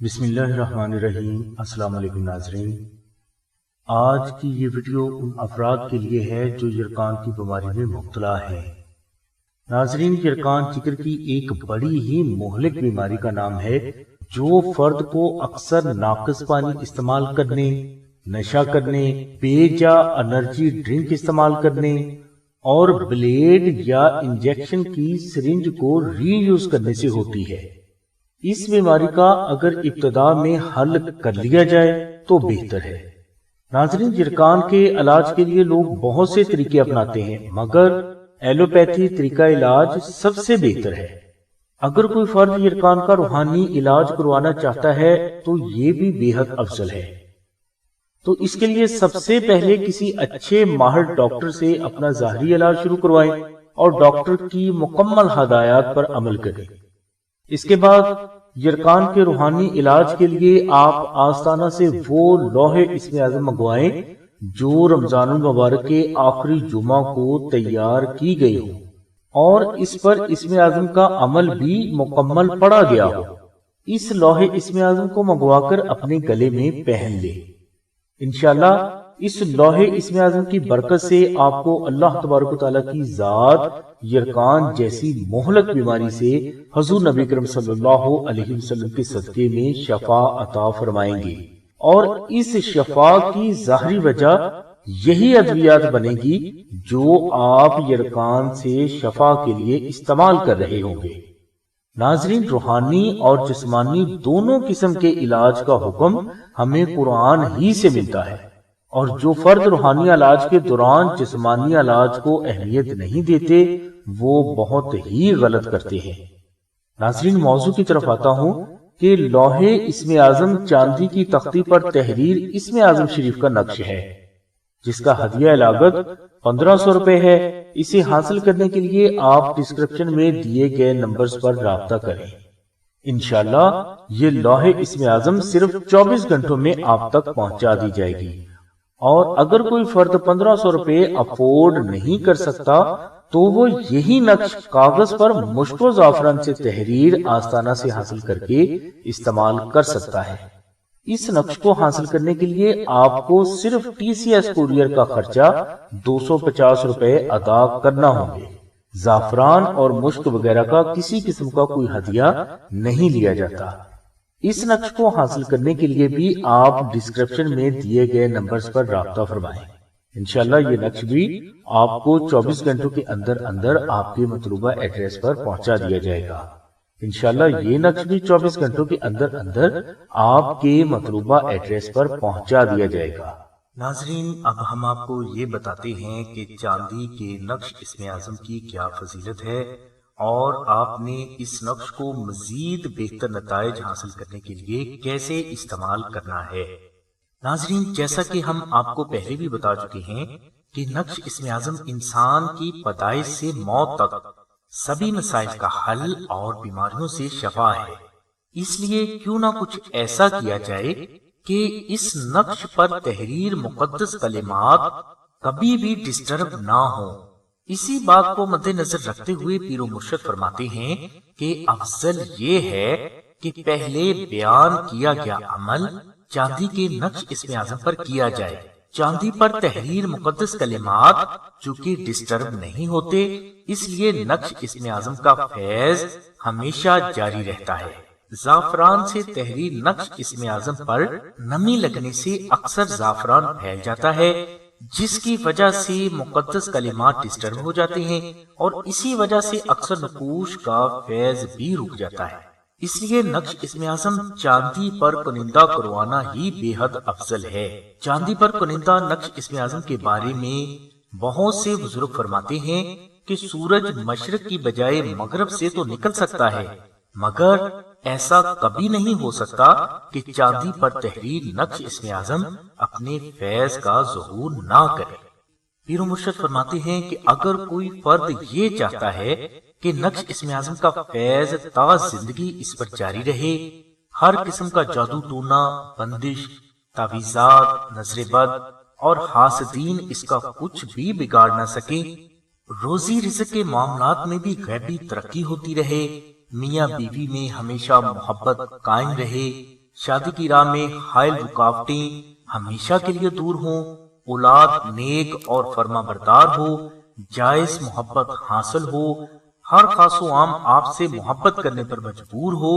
بسم اللہ الرحمن الرحیم۔ السلام علیکم ناظرین، آج کی یہ ویڈیو ان افراد کے لیے ہے جو یرقان کی بیماری میں مبتلا ہیں۔ ناظرین، یرقان جگر کی ایک بڑی ہی مہلک بیماری کا نام ہے جو فرد کو اکثر ناقص پانی استعمال کرنے، نشہ کرنے، بے جا انرجی ڈرنک استعمال کرنے اور بلیڈ یا انجیکشن کی سرنج کو ری یوز کرنے سے ہوتی ہے۔ اس بیماری کا اگر ابتدا میں حل کر لیا جائے تو بہتر ہے۔ ناظرین، یرقان کے علاج کے لیے لوگ بہت سے طریقے اپناتے ہیں، مگر ایلوپیتھی طریقہ علاج سب سے بہتر ہے۔ اگر کوئی فرد یرقان کا روحانی علاج کروانا چاہتا ہے تو یہ بھی بے حد افضل ہے۔ تو اس کے لیے سب سے پہلے کسی اچھے ماہر ڈاکٹر سے اپنا ظاہری علاج شروع کروائیں اور ڈاکٹر کی مکمل ہدایات پر عمل کریں۔ اس کے بعد یرقان کے روحانی علاج کے لیے آپ آستانہ سے وہ لوح اسم اعظم منگوائیں جو رمضان المبارک کے آخری جمعہ کو تیار کی گئی ہو اور اس پر اسم اعظم کا عمل بھی مکمل پڑھا گیا ہو۔ اس لوح اسم اعظم کو منگوا کر اپنے گلے میں پہن لے۔ انشاءاللہ اس لوح اسم اعظم کی برکت سے آپ کو اللہ تبارک و تعالیٰ کی ذات یرقان جیسی مہلک بیماری سے حضور نبی کریم صلی اللہ علیہ وسلم کے صدقے میں شفا عطا فرمائیں گے، اور اس شفا کی ظاہری وجہ یہی ادویات بنے گی جو آپ یرقان سے شفا کے لیے استعمال کر رہے ہوں گے۔ ناظرین، روحانی اور جسمانی دونوں قسم کے علاج کا حکم ہمیں قرآن ہی سے ملتا ہے، اور جو فرد روحانی علاج کے دوران جسمانی علاج کو اہمیت نہیں دیتے وہ بہت ہی غلط کرتے ہیں۔ ناظرین، موضوع کی طرف آتا ہوں کہ لوح اسم اعظم چاندی کی تختی پر تحریر اسم اعظم شریف کا نقش ہے، جس کا ہدیہ لاگت 1500 روپے ہے۔ اسے حاصل کرنے کے لیے آپ ڈسکرپشن میں دیے گئے نمبرز پر رابطہ کریں۔ انشاءاللہ یہ لوح اسم اعظم صرف 24 گھنٹوں میں آپ تک پہنچا دی جائے گی، اور اگر کوئی فرد 1500 روپے افورڈ نہیں کر سکتا تو وہ یہی نقش کاغذ پر مشک و زعفران سے تحریر آستانہ سے حاصل کر کے استعمال کر سکتا ہے۔ اس نقش کو حاصل کرنے کے لیے آپ کو صرف TCS کوریئر کا خرچہ 250 روپے ادا کرنا ہوں گے۔ زعفران اور مشک وغیرہ کا کسی قسم کا کوئی ہدیہ نہیں لیا جاتا۔ اس نقش کو حاصل کرنے کے لیے بھی آپ ڈسکرپشن میں دیے گئے نمبرز پر رابطہ فرمائیں۔ انشاءاللہ یہ نقش بھی آپ کو 24 گھنٹوں کے اندر اندر آپ کے مطلوبہ ایڈریس پر پہنچا دیا جائے گا۔ انشاءاللہ یہ نقش بھی 24 گھنٹوں کے اندر اندر آپ کے مطلوبہ ایڈریس پر پہنچا دیا جائے گا۔ ناظرین، اب ہم آپ کو یہ بتاتے ہیں کہ چاندی کے نقش اسم اعظم کی کیا فضیلت ہے اور آپ نے اس نقش کو مزید بہتر نتائج حاصل کرنے کے لیے کیسے استعمال کرنا ہے۔ ناظرین، جیسا کہ ہم آپ کو پہلے بھی بتا چکے ہیں کہ نقش اسم اعظم انسان کی پیدائش سے موت تک سبھی مسائل کا حل اور بیماریوں سے شفا ہے۔ اس لیے کیوں نہ کچھ ایسا کیا جائے کہ اس نقش پر تحریر مقدس کلمات کبھی بھی ڈسٹرب نہ ہو۔ اسی بات کو مد نظر رکھتے ہوئے پیر و مرشد فرماتے ہیں کہ افضل یہ ہے کہ پہلے بیان کیا گیا عمل چاندی کے نقش اسم اعظم پر کیا جائے۔ چاندی پر تحریر مقدس کلمات چونکہ ڈسٹرب نہیں ہوتے، اس لیے نقش اسم اعظم کا فیض ہمیشہ جاری رہتا ہے۔ زعفران سے تحریر نقش اسم اعظم پر نمی لگنے سے اکثر زعفران پھیل جاتا ہے، جس کی وجہ سے مقدس کلمات ڈسٹرب ہو جاتے ہیں، اور اسی وجہ سے اکثر نقوش کا فیض بھی رک جاتا ہے۔ اس لیے نقش اسم اعظم چاندی پر کنندہ کروانا ہی بے حد افضل ہے۔ چاندی پر کنندہ نقش اسم اعظم کے بارے میں بہت سے بزرگ فرماتے ہیں کہ سورج مشرق کی بجائے مغرب سے تو نکل سکتا ہے، مگر ایسا کبھی نہیں ہو سکتا کہ چاندی پر تحریر نقش اسم اعظم اپنے فیض کا ظہور نہ کرے۔ پیر و مرشد فرماتے ہیں کہ اگر کوئی فرد یہ چاہتا ہے کہ نقش اسم اعظم کا فیض تا زندگی اس پر جاری رہے، ہر قسم کا جادو ٹونا، بندش، تعویذات، نظر بد اور حاسدین اس کا کچھ بھی بگاڑ نہ سکیں، روزی رزق کے معاملات میں بھی غیبی ترقی ہوتی رہے، میاں بیوی میں ہمیشہ محبت قائم رہے، شادی کی راہ میں حائل رکاوٹیں ہمیشہ کے لیے دور ہوں، اولاد نیک اور فرما بردار ہو، جائز محبت حاصل ہو، ہر خاص و عام آپ سے محبت کرنے پر مجبور ہو،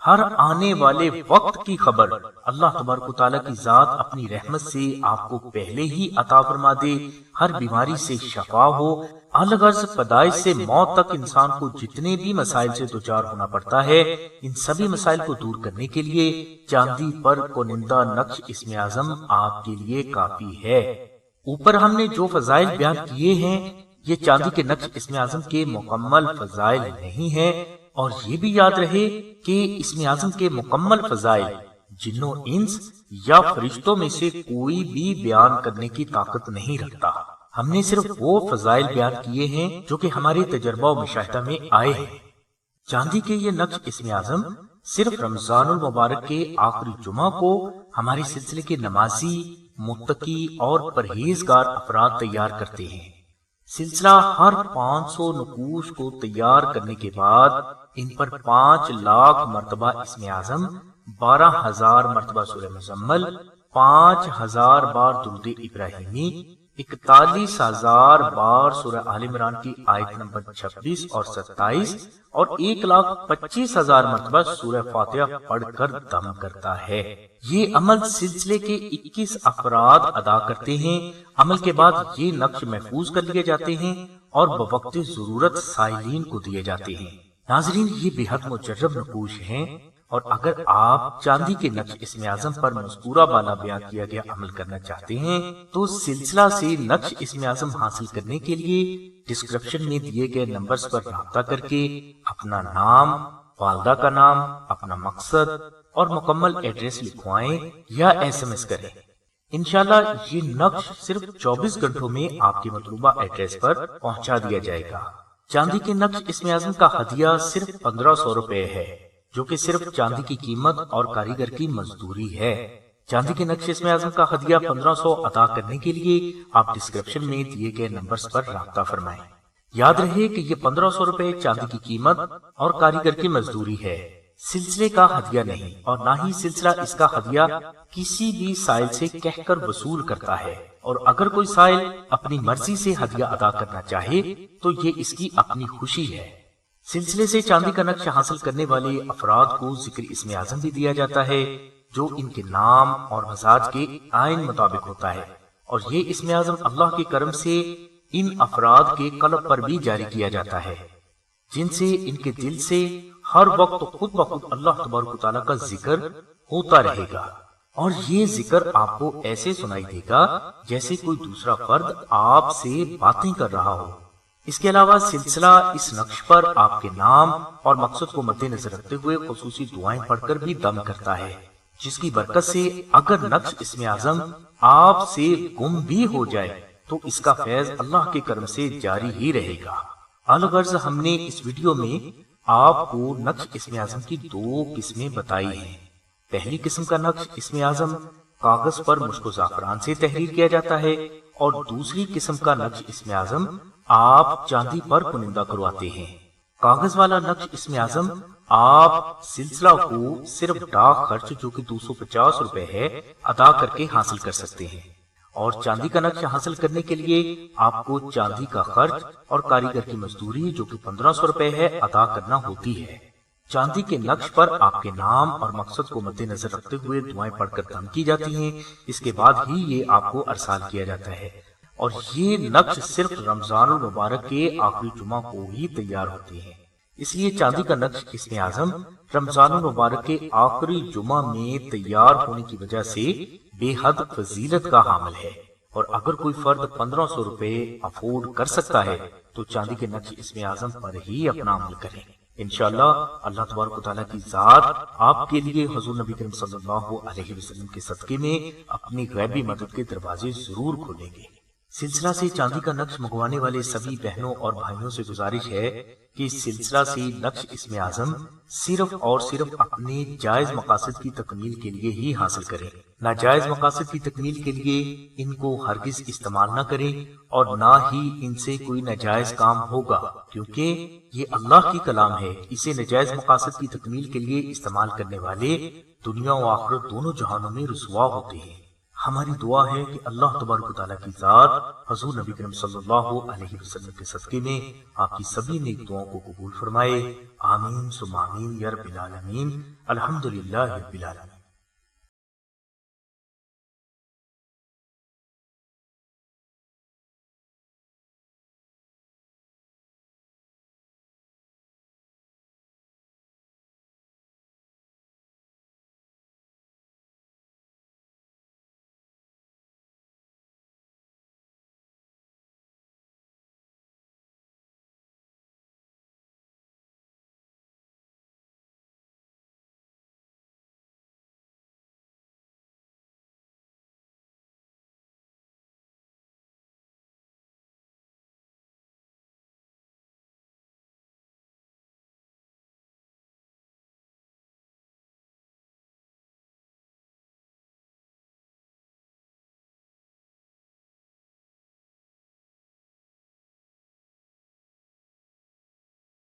ہر آنے والے وقت کی خبر اللہ تبارک و تعالیٰ کی ذات اپنی رحمت سے آپ کو پہلے ہی عطا فرما دے، ہر بیماری سے شفا ہو، الغرض پیدائش سے موت تک انسان کو جتنے بھی مسائل سے دوچار ہونا پڑتا ہے، ان سبھی مسائل کو دور کرنے کے لیے چاندی پر کنندہ نقش اسم اعظم آپ کے لیے کافی ہے۔ اوپر ہم نے جو فضائل بیان کیے ہیں یہ چاندی کے نقش اسم اعظم کے مکمل فضائل نہیں ہیں، اور یہ بھی یاد رہے کہ اسم اعظم کے مکمل فضائل جنوں انس یا فرشتوں میں سے کوئی بھی بیان کرنے کی طاقت نہیں رکھتا۔ ہم نے صرف وہ فضائل بیان کیے ہیں جو کہ ہمارے تجربہ و مشاہدہ میں آئے ہیں۔ چاندی کے یہ نقش اسم اعظم صرف رمضان المبارک کے آخری جمعہ کو ہمارے سلسلے کے نمازی، متقی اور پرہیزگار افراد تیار کرتے ہیں۔ سلسلہ ہر 500 نقوش کو تیار کرنے کے بعد ان پر 5 لاکھ مرتبہ اسم اعظم، 12,000 مرتبہ سورہ مزمل، 5,000 بار درود ابراہیمی، 41,000 بار سورہ آل عمران کی آیت نمبر 26 اور 27 اور 1,25,000 مرتبہ سورہ فاتحہ پڑھ کر دم کرتا ہے۔ یہ عمل سلسلے کے 21 افراد ادا کرتے ہیں۔ عمل کے بعد یہ نقش محفوظ کر لیے جاتے ہیں اور بوقت ضرورت سائلین کو دیے جاتے ہیں۔ ناظرین، یہ بے حد مجرب نقوش ہیں، اور اگر آپ چاندی کے نقش اسم اعظم پر مذکورہ بالا بیان کیا گیا عمل کرنا چاہتے ہیں تو سلسلہ سے نقش اسم اعظم حاصل کرنے کے لیے ڈسکرپشن میں دیے گئے نمبرز پر رابطہ کر کے اپنا نام، والدہ کا نام، اپنا مقصد اور مکمل ایڈریس لکھوائیں یا SMS کریں۔ انشاءاللہ یہ نقش صرف 24 گھنٹوں میں آپ کے مطلوبہ ایڈریس پر پہنچا دیا جائے گا۔ چاندی کے نقش اسم اعظم کا ہدیہ صرف 1500 روپے ہے، جو کہ صرف چاندی کی قیمت اور کاریگر کی مزدوری ہے۔ چاندی کے نقش اسم اعظم کا ہدیہ 1500 ادا کرنے کے لیے آپ ڈسکرپشن میں دیے گئے نمبرز پر رابطہ فرمائیں۔ یاد رہے کہ یہ 1500 روپے چاندی کی قیمت اور کاریگر کی مزدوری ہے، سلسلے کا ہدیہ نہیں، اور نہ ہی سلسلہ اس کا ہدیہ کسی بھی سائل سے کہہ کر وصول کرتا ہے، اور اگر کوئی سائل اپنی مرضی سے ہدیہ ادا کرنا چاہے تو یہ اس کی اپنی خوشی ہے۔ سلسلے سے چاندی کا نقش حاصل کرنے والے افراد کو ذکر اسم اعظم بھی دیا جاتا ہے جو ان کے نام اور مزاج کے آئین مطابق ہوتا ہے، اور یہ اسم اعظم اللہ کے کرم سے ان افراد کے قلب پر بھی جاری کیا جاتا ہے، جن سے ان کے دل سے ہر وقت خود بخود اللہ تبارک و تعالیٰ کا ذکر ہوتا رہے گا، اور یہ ذکر آپ کو ایسے سنائی دے گا جیسے کوئی دوسرا فرد آپ سے باتیں کر رہا ہو۔ اس کے علاوہ سلسلہ اس نقش پر آپ کے نام اور مقصد کو مد نظر رکھتے ہوئے خصوصی دعائیں پڑھ کر بھی دم کرتا ہے، جس کی برکت سے اگر نقش اسم اعظم آپ سے گم بھی ہو جائے تو اس کا فیض اللہ کے کرم سے جاری ہی رہے گا۔ الغرض ہم نے اس ویڈیو میں آپ کو نقش اسم اعظم کی 2 قسمیں بتائی ہیں۔ پہلی قسم کا نقش اسم اعظم کاغذ پر مشک و زعفران سے تحریر کیا جاتا ہے، اور دوسری قسم کا نقش اسم اعظم آپ چاندی پر کنندہ کرواتے ہیں۔ کاغذ والا نقش اسم اعظم آپ سلسلہ کو صرف ڈاک خرچ جو کہ 250 روپے ہے ادا کر کے حاصل کر سکتے ہیں، اور چاندی کا نقش حاصل کرنے کے لیے آپ کو چاندی کا خرچ اور کاریگر کی مزدوری جو کہ 1500 روپے ہے ادا کرنا ہوتی ہے۔ چاندی کے نقش پر آپ کے نام اور مقصد کو مد نظر رکھتے ہوئے دعائیں پڑھ کر دم کی جاتی ہیں، اس کے بعد ہی یہ آپ کو ارسال کیا جاتا ہے، اور یہ نقش صرف رمضان المبارک کے آخری جمعہ کو ہی تیار ہوتے ہیں۔ اس لیے چاندی کا نقش اسم اعظم رمضان المبارک کے آخری جمعہ میں تیار ہونے کی وجہ سے بے حد فضیلت کا حامل ہے، اور اگر کوئی فرد 1500 روپے افورڈ کر سکتا ہے تو چاندی کے نقش اسم اعظم پر ہی اپنا عمل کریں۔ انشاءاللہ اللہ تبارک و تعالیٰ کی ذات آپ کے لیے حضور نبی کریم صلی اللہ علیہ وسلم کے صدقے میں اپنی غیبی مدد کے دروازے ضرور کھولیں گے۔ سلسلہ سے چاندی کا نقش منگوانے والے سبھی بہنوں اور بھائیوں سے گزارش ہے کہ سلسلہ سے نقش اسم اعظم صرف اور صرف اپنے جائز مقاصد کی تکمیل کے لیے ہی حاصل کریں، ناجائز مقاصد کی تکمیل کے لیے ان کو ہرگز استعمال نہ کریں اور نہ ہی ان سے کوئی ناجائز کام ہوگا، کیونکہ یہ اللہ کی کلام ہے۔ اسے ناجائز مقاصد کی تکمیل کے لیے استعمال کرنے والے دنیا و آخرت دونوں جہانوں میں رسوا ہوتے ہیں۔ ہماری دعا ہے کہ اللہ تبارک و تعالیٰ کی ذات حضور نبی کریم صلی اللہ علیہ وسلم کے صدقے میں آپ کی سبھی نیک دعاؤں کو قبول فرمائے۔ آمین ثم آمین یا رب العالمین۔ الحمدللہ رب العالمین۔